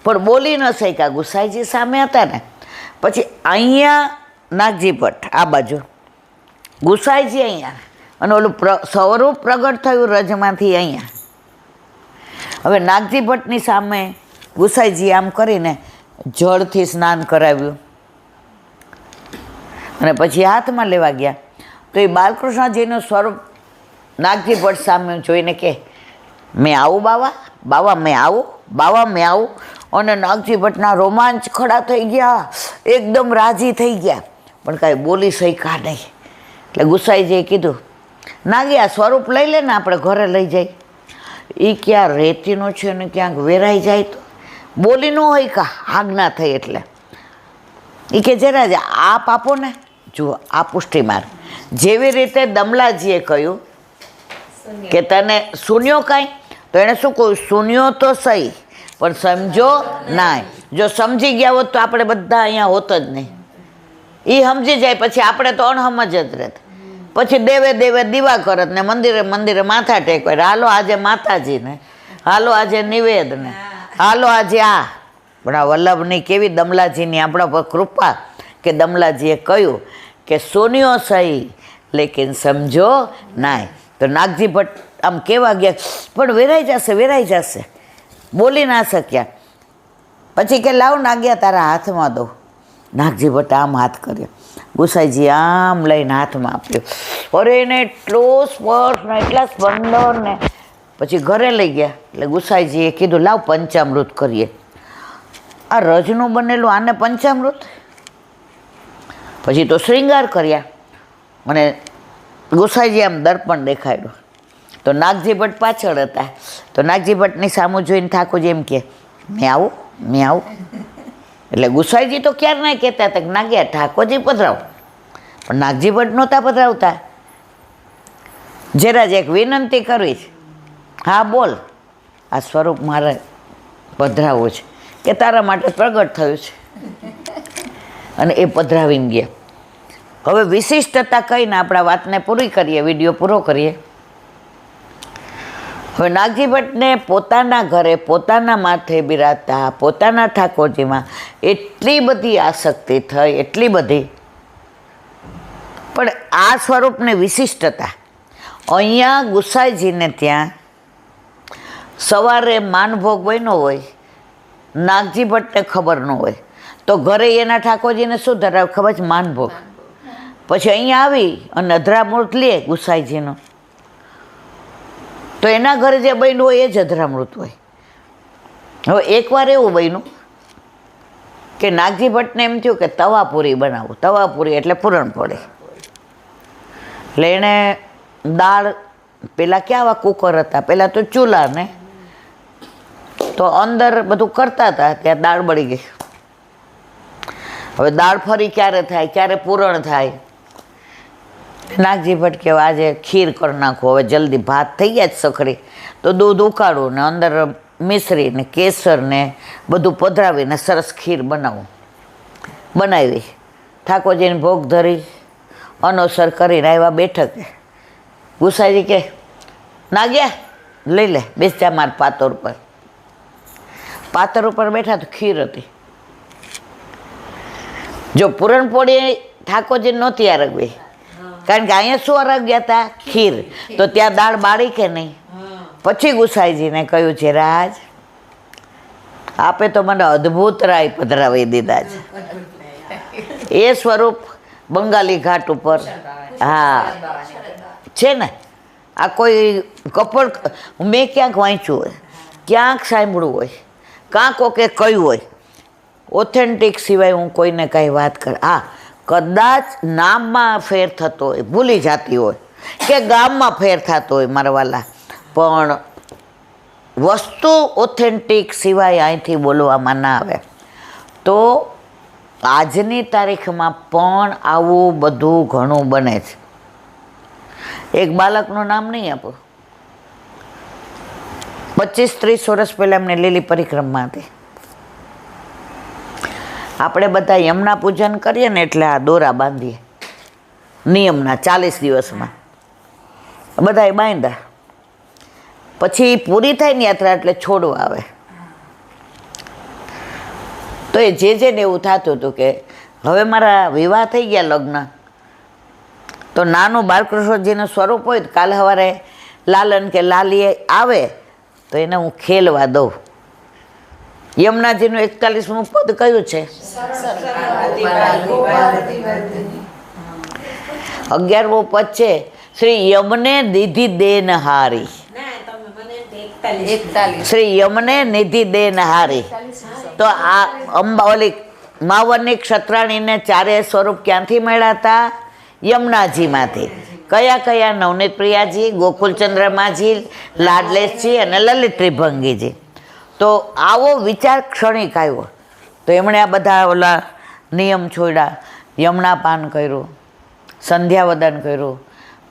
પણ બોલી ન શક્યા, ગુસાઈજી સામે હતા ને. પછી અહીંયા નાગજી ભટ્ટ આ બાજુ, ગુસાઈજી અહીંયા, અને ઓલું સ્વરૂપ પ્રગટ થયું રજમાંથી અહીંયા. હવે નાગજી ભટ્ટની સામે ગુસાઈજી આમ કરીને જળથી સ્નાન કરાવ્યું અને પછી હાથમાં લેવા ગયા તો એ બાલકૃષ્ણજીનું સ્વરૂપ નાગજી ભટ્ટ સામે જોઈને કે મેં આવું બાવા મેં આવું. અને નાગજી ભટ્ટના રોમાંચ ખડા થઈ ગયા, એકદમ રાજી થઈ ગયા, પણ કાંઈ બોલી શક્યા નહીં. એટલે ગુસાઈજીએ કીધું, નાગી આ સ્વરૂપ લઈ લે ને, આપણે ઘરે લઈ જઈ. એ ક્યાં રેતીનું છે ને ક્યાંક વેરાઈ જાય તો બોલી ન હોય કા, આજ્ઞા થઈ. એટલે એ કે જરા જ આપ આપો ને. જુઓ આ પુષ્ટિ માર્ગ. જેવી રીતે દમલાજીએ કહ્યું કે તને શૂન્યો કાંઈ, તો એણે શું કહ્યું? શૂન્યો તો સહી પણ સમજો ના. જો સમજી ગયા હોત તો આપણે બધા અહીંયા હોત જ નહીં. એ સમજી જાય પછી આપણે તો અણહમજ જ રહેત. પછી દેવે દીવા કરત ને મંદિરે માથા ટેકવે. હાલો આજે માતાજીને, હાલો આજે નિવેદને, હાલો આજે આ. પણ આ વલ્લભની કેવી દમલાજીની આપણા પર કૃપા કે દમલાજીએ કહ્યું કે સોનિયો સહી લેકિન સમજો નાય. તો નાગજી ભટ્ટ આમ કહેવા ગયા પણ વેરાઈ જશે, બોલી ના શક્યા. પછી કે લાવ નાગ્યા તારા હાથમાં દઉં. નાગજી ભટ્ટ આમ હાથ કર્યો, ગુસાઈજી આમ લઈને હાથમાં આપ્યો. અરે એને એટલો સ્પર્શ ને એટલા સ્પંદન ને. પછી ઘરે લઈ ગયા એટલે ગુસાઈજીએ કીધું લાવ પંચામૃત કરીએ. આ રજનું બનેલું આને પંચામૃત. પછી તો શ્રૃંગાર કર્યા અને ગુસાઈજી આમ દર્પણ દેખાડ્યું તો નાગજી ભટ્ટ પાછળ હતા. તો નાગજી ભટ્ટની સામું જોઈને ઠાકોરજી એમ કે મેં આવું. એટલે ગુસાઈજી તો ક્યારે ના કહેતા હતા કે નાગ્યા ઠાકોરજી પધરાવો, પણ નાગજી ભટ્ટ નહોતા પધરાવતા. જરા જ એક વિનંતી કરવી છે. હા બોલ, આ સ્વરૂપ મારે પધરાવવું છે કે તારા માટે પ્રગટ થયું છે. અને એ પધરાવીને ગયા. હવે વિશિષ્ટતા કહીને આપણા વાતને પૂરી કરીએ, વિડીયો પૂરો કરીએ. હવે નાગજી ભટ્ટને પોતાના ઘરે પોતાના માથે બિરાજતા પોતાના ઠાકોરજીમાં એટલી બધી આસક્તિ થઈ, એટલી બધી. પણ આ સ્વરૂપની વિશિષ્ટતા અહીંયા ગુસાઈજીને ત્યાં સવારે માનભોગ બન્યો હોય, નાગજી ભટ્ટને ખબર ન હોય તો ઘરે એના ઠાકોરજીને શું ધરાવે ખબર છે? માનભોગ. પછી અહીંયા આવી અને અધરામૃત લે ગુસાઈજીનો તો એના ઘરે જે બન્યું હોય એ જ અધરામૃત હોય. હવે એકવાર એવું બન્યું કે નાગજી ભટ્ટને એમ થયું કે તવાપુરી બનાવું. તવાપુરી એટલે પૂરણ પડે. એટલે એણે દાળ, પેલા ક્યાં આવા કુકર હતા, પહેલાં તો ચૂલા ને, તો અંદર બધું કરતા હતા ત્યાં દાળ બળી ગઈ. હવે દાળ ફરી ક્યારે થાય, ક્યારે પૂરણ થાય. નાગજી ભટ્ટ કહેવા આજે ખીર કરી નાખો, હવે જલ્દી ભાત થઈ ગયા જ સખડી, તો દૂધ ઉકાળું ને અંદર મિશ્રી ને કેસર ને બધું પધરાવીને સરસ ખીર બનાવી ઠાકોરજીને ભોગ ધરી અનોસર કરીને આવ્યા બેઠકે. ગુસાઈજી કે નાગ્યા લઈ લે બેસ જા માર પાતર ઉપર બેઠા તો ખીર હતી. જો પૂરણપોળી ઠાકોરજી નહોતી આરગવી, કારણ કે અહીંયા શું આરગ્યા હતા? ખીર. તો ત્યાં દાળ બાળી કે નહીં? પછી ગુસાઈજીને કહ્યું છે, રાજ આપે તો મને અદ્ભુત રાય પધરાવી દીધા છે. એ સ્વરૂપ બંગાળી ઘાટ ઉપર હા છે ને. આ કોઈ કપડ મેં ક્યાંક વાંચ્યું હોય, ક્યાંક સાંભળ્યું હોય, કાં કોકે કહ્યું હોય, ઓથેન્ટિક સિવાય હું કોઈને કાંઈ વાત કર. હા, કદાચ નામમાં ફેર થતો હોય, ભૂલી જતી હોય, કે ગામમાં ફેર થતો હોય મારા વાલા, પણ વસ્તુ ઓથેન્ટિક સિવાય અહીંથી બોલવામાં ના આવે. તો આજની તારીખમાં પણ આવું બધું ઘણું બને છે. એક બાળકનું નામ નહીં આપું, 25-30 વર્ષ પહેલાં એમને લીલી પરિક્રમા હતી. આપણે બધા યમના પૂજન કરીએ ને એટલે આ દોરા બાંધીએ નિયમના 40 દિવસમાં બધાએ બાંધ્યા. પછી પૂરી થાય ને યાત્રા એટલે છોડવા આવે. તો એ જેને એવું થતું હતું કે હવે મારા વિવાહ થઈ ગયા, લગ્ન, તો નાનું બાલકૃષ્ણજીનું સ્વરૂપ હોય તો કાલે સવારે લાલન કે લાલીએ આવે તો એને હું ખેલવા દઉં. યમુનાજીનું 41મું પદ કયું છે? 11મું પદ છે શ્રી યમને નિધિ દેનહારી. શ્રી યમને નિધિ દેનહારી. તો આ અંબાવલી માવરની ક્ષત્રાણીને ચારે સ્વરૂપ ક્યાંથી મળ્યા હતા? યમુનાજીમાંથી. કયા કયા? નવનીત પ્રિયાજી, ગોકુલચંદ્ર માજી, લાડલેશજી અને લલિત ત્રિભંગીજી. તો આવો વિચાર ક્ષણિક આવ્યો, તો એમણે આ બધા ઓલા નિયમ છોડ્યા, યમુના પાન કર્યું, સંધ્યાવદન કર્યું.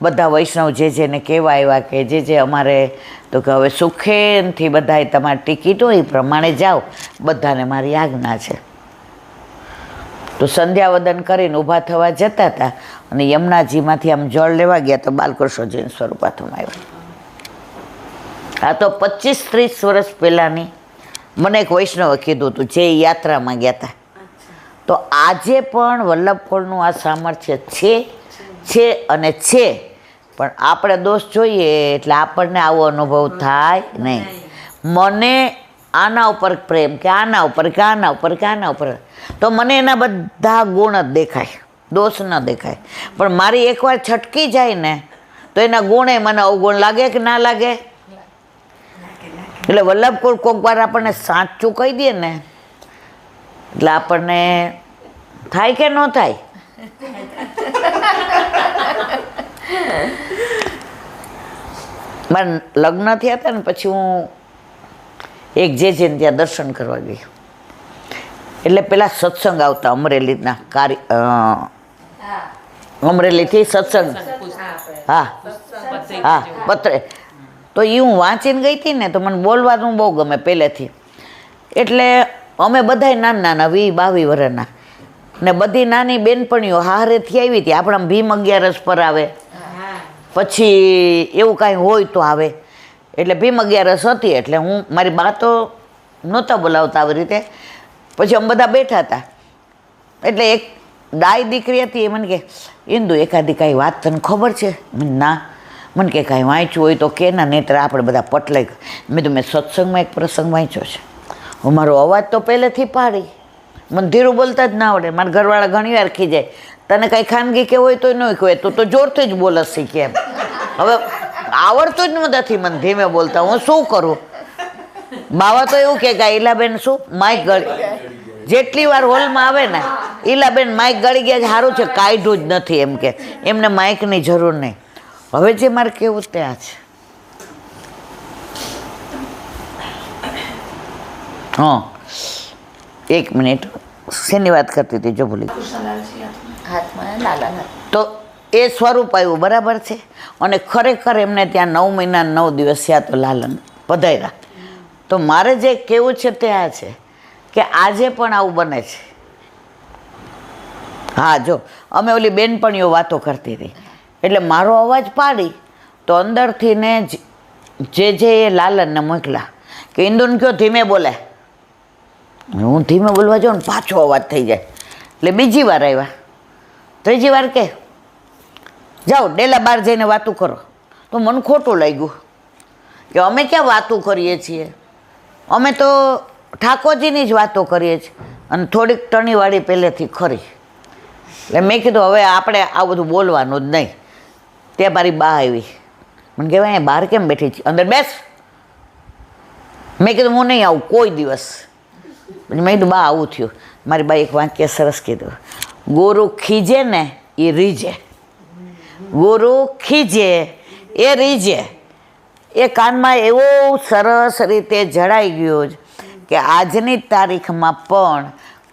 બધા વૈષ્ણવ જેને કહેવા આવ્યા કે જે અમારે, તો કે હવે સુખેનથી બધાએ તમારી ટિકિટ હોય એ પ્રમાણે જાઓ, બધાને મારી આજ્ઞા છે. તો સંધ્યાવદન કરીને ઊભા થવા જતા હતા અને યમુનાજીમાંથી આમ જળ લેવા ગયા તો બાલકૃષ્ણજીનું સ્વરૂપ હાથમાં આવ્યું. આ તો 25-30 વર્ષ પહેલાંની મને એક વૈષ્ણવે કીધું હતું જે યાત્રામાં ગયા હતા. તો આજે પણ વલ્લભખોળનું આ સામર્થ્ય છે અને છે, પણ આપણે દોષ જોઈએ એટલે આપણને આવો અનુભવ થાય નહીં. મને આના ઉપર પ્રેમ કે આના ઉપર કે આના ઉપર કે આના ઉપર, તો મને એના બધા ગુણ જ દેખાય, દોષ ન દેખાય. પણ મારી એકવાર છટકી જાય ને તો એના ગુણે મને અવગુણ લાગે કે ના લાગે? એટલે વલ્લભખોળ કોઈક વાર આપણને સાચું કહી દે ને એટલે આપણને થાય કે ન થાય? મારા લગ્ન થયા હતા ને પછી હું એક જેને ત્યાં દર્શન કરવા ગઈ. એટલે પેલા સત્સંગ આવતા અમરેલીના અમરેલીથી સત્સંગ, હા હા પત્રે. તો એ હું વાંચીને ગઈ હતી ને તો મને બોલવાનું બહુ ગમે પહેલેથી. એટલે અમે બધા નાના 20-22 વર્ષના ને બધી નાની બેનપણીઓ હારેથી આવી હતી. આપણા ભીમ 11 પર આવે, પછી એવું કાંઈ હોય તો આવે. એટલે ભીમ 11 હતી એટલે હું, મારી બા તો નહોતા બોલાવતા આવી રીતે. પછી અમે બધા બેઠા હતા. એટલે એક ડાય દીકરી હતી, એ મને કે ઇન્દુ એકાદી કાંઈ વાત તને ખબર છે? ના. મને કે કાંઈ વાંચ્યું હોય તો કે ના, નહીંતર આપણે બધા પટલાઈ. મેં સત્સંગમાં એક પ્રસંગ વાંચ્યો છે. હું મારો અવાજ તો પહેલેથી પાડી, મને ધીરું બોલતા જ ના આવડે. મારા ઘરવાળા ઘણી વાર ખીજાય, તને કાંઈ ખાનગી કે હોય તો ન કહે, તું તો જોરથી જ બોલસ શીખે એમ. હવે આવડતું જ નથી મને ધીમે બોલતા, હું શું કરું? બાવા તો એવું કે ઈલાબેન શું માઇક ગળી, જેટલી વાર હોલમાં આવે ને ઈલાબેન માઇક ગળી ગયા સારું છે, કાઢ્યું જ નથી એમ કે, એમને માઇકની જરૂર નહીં. હવે જે મારે કેવું તે આ છે. હા, 1 મિનિટ, શેની વાત કરતી હતી જો ભૂલી. તો એ સ્વરૂપ આવ્યું, બરાબર છે. અને ખરેખર એમને ત્યાં 9 મહિના 9 દિવસ થયા તો લાલન પધાર્યા. તો મારે જે કહેવું છે તે આ છે કે આજે પણ આવું બને છે. હા, જો અમે ઓલી બેનપણીઓ વાતો કરતી હતી એટલે મારો અવાજ પાડી તો અંદરથી ને જે એ લાલનને મોકલા કે ઇન્દુને કયો ધીમે બોલે. હું ધીમે બોલવા જાઉં ને પાછો અવાજ થઈ જાય. એટલે બીજી વાર આવ્યા, ત્રીજી વાર કે જાઓ ડેલા બહાર જઈને વાતું કરો. તો મને ખોટું લાગ્યું કે અમે ક્યાં વાતું કરીએ છીએ, અમે તો ઠાકોરજીની જ વાતો કરીએ છીએ અને થોડીક ટણીવાળી પહેલેથી ખરી. એટલે મેં કીધું હવે આપણે આ બધું બોલવાનું જ નહીં. ત્યાં મારી બા આવી, મને કહેવાય અહીંયા બહાર કેમ બેઠી છે, અંદર બેસ. મેં કીધું હું નહીં આવું કોઈ દિવસ. પછી મેં કીધું બા આવું થયું. મારી બા એક વાક્ય સરસ કીધું, ગુરુ ખીજે ને એ રીજે, ગુરુ ખીજે એ રીજે. એ કાનમાં એવું સરસ રીતે જડાઈ ગયું કે આજની તારીખમાં પણ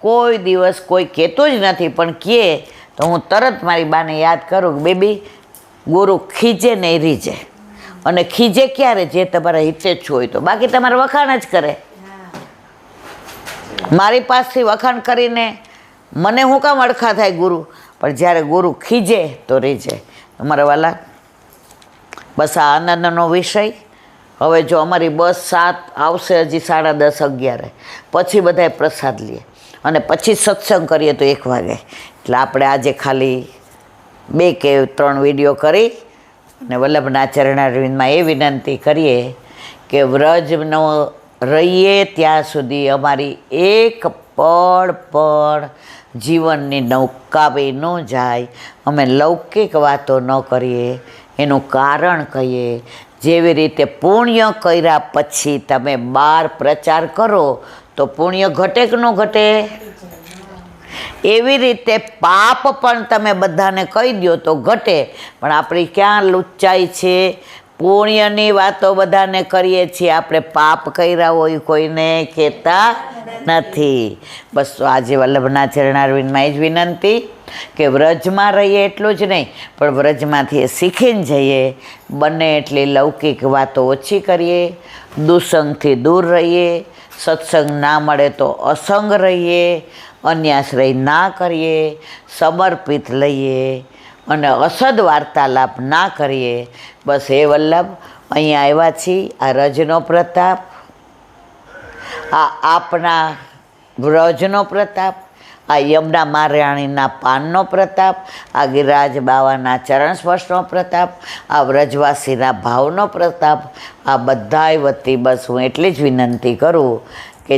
કોઈ દિવસ કોઈ કહેતું જ નથી, પણ કહે તો હું તરત મારી બાને યાદ કરું કે બેબી ગુરુ ખીજે ને એ રીજે. અને ખીજે ક્યારે, જે તમારા હિતે જ હોય તો, બાકી તમારે વખાણ જ કરે. મારી પાસથી વખાણ કરીને મને હું કામ અડખા થાય ગુરુ, પણ જ્યારે ગુરુ ખીજે તો રીજે. અમારા વાલા, બસ આ આનંદનો વિષય. હવે જો અમારી બસ 7 આવશે, હજી 10:30 11 પછી બધાએ પ્રસાદ લઈએ અને પછી સત્સંગ કરીએ તો 1 વાગે. એટલે આપણે આજે ખાલી 2 કે 3 વિડીયો કરી અને વલ્લભના ચરણારવિંદમાં એ વિનંતી કરીએ કે વ્રજનો રહીએ ત્યાં સુધી અમારી એક પળ પણ જીવનની નૌકાવી ન જાય, અમે લૌકિક વાતો ન કરીએ. એનું કારણ કહીએ, જેવી રીતે પુણ્ય કર્યા પછી તમે બહાર પ્રચાર કરો તો પુણ્ય ઘટે કે ન ઘટે, એવી રીતે પાપ પણ તમે બધાને કહી દો તો ઘટે. પણ આપણી ક્યાં લુચ્ચાઈ છે, પુણ્યની વાતો બધાને કરીએ છીએ, આપણે પાપ કર્યા હોય કોઈને કહેતા નથી. બસ તો આજે વલ્લભના ચરણારવિંદમાં એ જ વિનંતી કે વ્રજમાં રહીએ એટલું જ નહીં, પણ વ્રજમાંથી એ શીખીને જઈએ. બને એટલી લૌકિક વાતો ઓછી કરીએ, દુસંગથી દૂર રહીએ, સત્સંગ ના મળે તો અસંગ રહીએ, અન્યાશ્રય ના કરીએ, સમર્પિત લઈએ અને અસદ વાર્તાલાપ ના કરીએ. બસ એ વલ્લભ અહીંયા આવ્યા છીએ. આ રજનો પ્રતાપ, આ આપના વ્રજનો પ્રતાપ, આ યમુના મહારાણીના પાનનો પ્રતાપ, આ ગિરિરાજ બાવાના ચરણ સ્પર્શનો પ્રતાપ, આ વ્રજવાસીના ભાવનો પ્રતાપ, આ બધાય વતી બસ હું એટલી જ વિનંતી કરું કે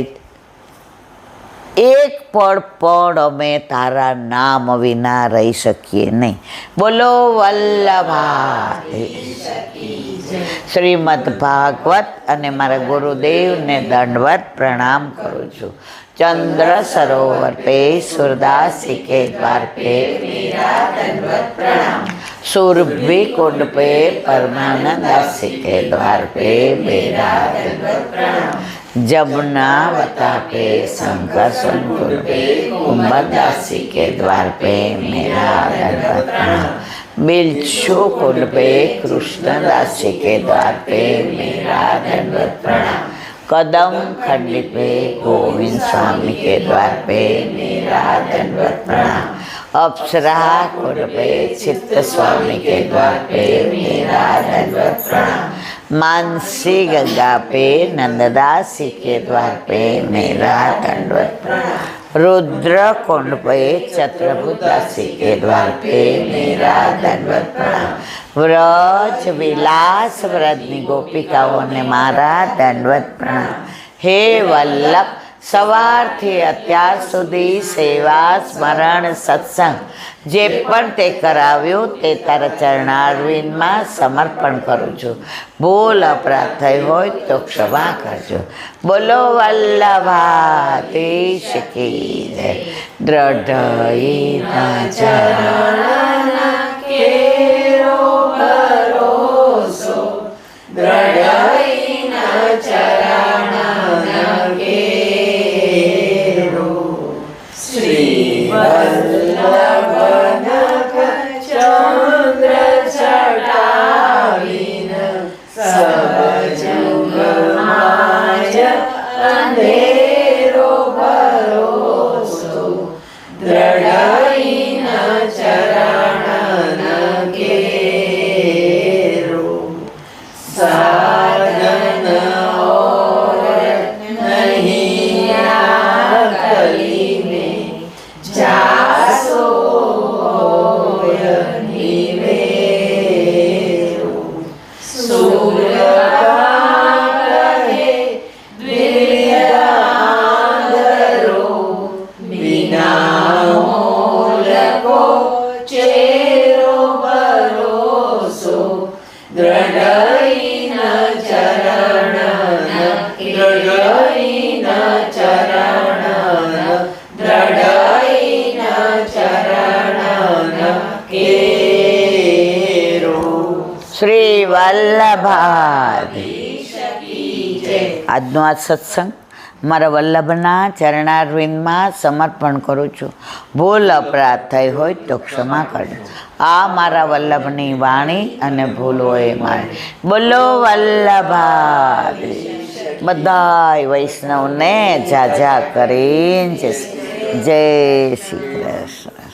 એક પળ પણ અમે તારા નામ વિના રહી શકીએ નહીં. બોલો વલ્લભા શ્રીમદ ભાગવત. અને મારા ગુરુદેવને દંડવત પ્રણામ કરું છું. चंद्र सरोवर पे सूरदासी के द्वार पे मेरा दंडवत प्रणाम, सुरभि कुंड पे परमानंदासी के द्वार पे मेरा दंडवत प्रणाम, जमुनावता पे शंकर सुनपुर पे कुंभदासी के द्वार पे मेरा दंडवत प्रणाम, बिलछू कुंड पे कृष्णदासी के द्वार पे मेरा दंडवत प्रणाम, कदम खंडी पे गोविंद स्वामी के द्वार पे मेरा दंडवत प्रणाम, अप्सरा कुंड पे चित्त स्वामी के द्वार पे मेरा दंडवत प्रणाम, मानसी गंगा पे नंददासी के द्वार पे मेरा दंडवत प्रणाम, रुद्र कुंड पे चत्रभुदासी के द्वार पे मेरा दंडवत प्रणाम, व्रज विलास व्रजनी गोपिकाओं ने मारा दंडवत प्रणाम. हे वल्लभ, સવારથી અત્યાર સુધી સેવા સ્મરણ સત્સંગ જે પણ તે કરાવ્યું તે તારા ચરણારવિંદમાં સમર્પણ કરું છું. ભૂલ અપરાધ થઈ હોય તો ક્ષમા કરજો. બોલો વલ્લભાધીશ કી જય. દ્રઢઈના ચરણના કેરો ભરોસો, દ્રઢઈના ચરણના કેરો, શ્રી વલ્લભ દ્રઢઈન ચરણ કેરો સાધન ઓર નહીં કરીને જાસો નિવેરો સૂર્યકાંતહે દ્વિવિધાંધરો વિના મૂલકો ચેરો ભરોસો દ્રઢઈન ચરણ દ્રઢઈન ચરણ દ્રઢઈન ચરણ કેરો. શ્રી વલ્લભાધીશ આજનો આ સત્સંગ મારા વલ્લભના ચરણારવિંદમાં સમર્પણ કરું છું. ભૂલ અપરાધ થઈ હોય તો ક્ષમા કરજો. આ મારા વલ્લભની વાણી અને ભૂલ હોય મારી. બોલો વલ્લભાધીશ. બધાય વૈષ્ણવને જાજા કરીને જય શ્રી કૃષ્ણ.